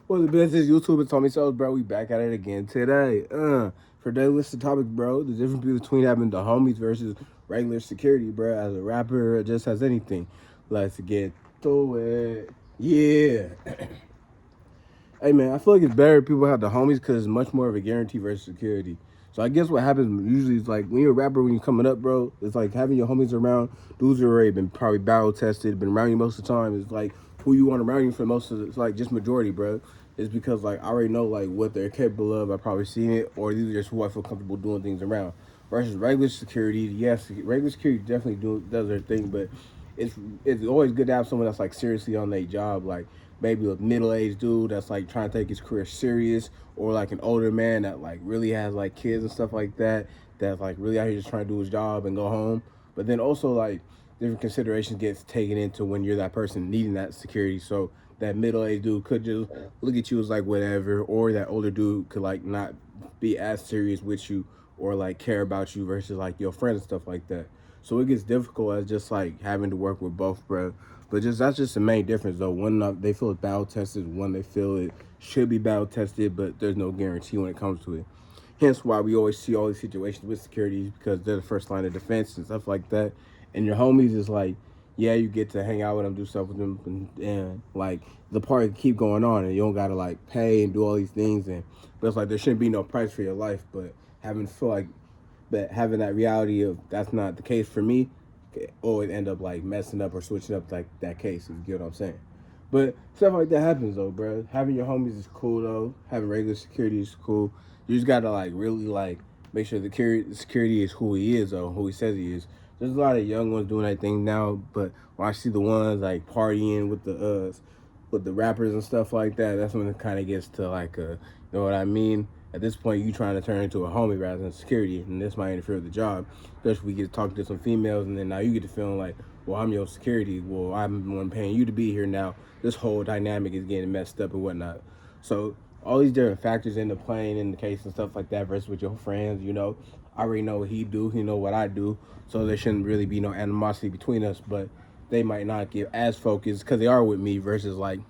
What's the business? YouTube and Tommy Sells, bro. We back at it again today. For daily list of topics, bro. The difference between having the homies versus regular security, bro. As a rapper, or just as anything. Let's get to it. Yeah. Hey, man, I feel like it's better if people have the homies because it's much more of a guarantee versus security. So I guess what happens usually is like when you're a rapper, when you're coming up, bro, it's like having your homies around. Dudes who already been probably battle tested, been around you most of the time. It's like who you want around you for most of the, it's like just majority, bro. It's because like I already know like what they're capable of. I've probably seen it, or these are just who I feel comfortable doing things around. Versus regular security, yes, regular security definitely does their thing, but it's always good to have someone that's like seriously on their job, like maybe a middle-aged dude that's like trying to take his career serious, or like an older man that like really has like kids and stuff like that, that's like really out here just trying to do his job and go home. But then also like different considerations gets taken into when you're that person needing that security. So that middle-aged dude could just look at you as like whatever, or that older dude could like not be as serious with you or like care about you versus like your friends and stuff like that. So it gets difficult as just like having to work with both, bro. But just that's just the main difference though. One they feel it's battle tested, one they feel it should be battle tested, but there's no guarantee when it comes to it. Hence why we always see all these situations with security because they're the first line of defense and stuff like that. And your homies is like, yeah, you get to hang out with them, do stuff with them, and like the party keep going on, and you don't gotta like pay and do all these things. And but it's like there shouldn't be no price for your life. But having that reality of that's not the case for me, always end up like messing up or switching up like that case. If you get what I'm saying. But stuff like that happens though, bro. Having your homies is cool though. Having regular security is cool. You just gotta like really like make sure the security is who he is or who he says he is. There's a lot of young ones doing that thing now, but when I see the ones like partying with the rappers and stuff like that, that's when it kind of gets to like you know what I mean? At this point, you trying to turn into a homie rather than security, and this might interfere with the job. Especially if we get talking to some females, and then now you get to feeling like, well, I'm your security. Well, I'm the one paying you to be here now. This whole dynamic is getting messed up and whatnot. So all these different factors into playing in the case and stuff like that versus with your friends, you know, I already know what he do, he know what I do, so there shouldn't really be no animosity between us, but they might not get as focused because they are with me versus like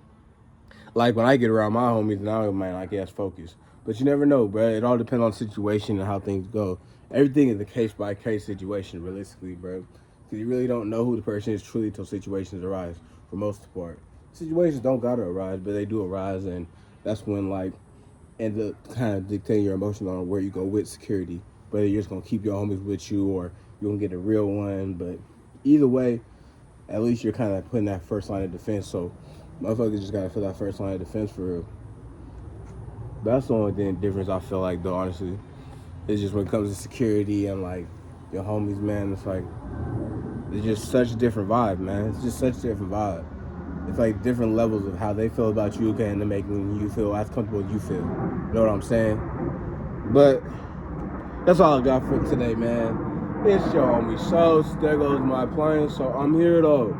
when I get around my homies, now I might not get as focused. But you never know, bro. It all depends on the situation and how things go. Everything is a case by case situation, realistically, bro. Because you really don't know who the person is truly until situations arise, for most part. Situations don't gotta arise, but they do arise, and that's when like end up kind of dictating your emotions on where you go with security. Whether you're just gonna keep your homies with you or you're gonna get a real one. But either way, at least you're kind of putting that first line of defense. So motherfuckers just gotta feel that first line of defense for real. But that's the only thing difference I feel like though, honestly. It's just when it comes to security and like your homies, man, it's like it's just such a different vibe, man. It's just such a different vibe. It's like different levels of how they feel about you and to making you feel as comfortable as you feel. You know what I'm saying? But that's all I got for today, man. It's your homie Sauce. There goes my plane. So I'm here though.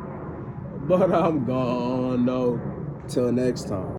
But I'm gone though. Till next time.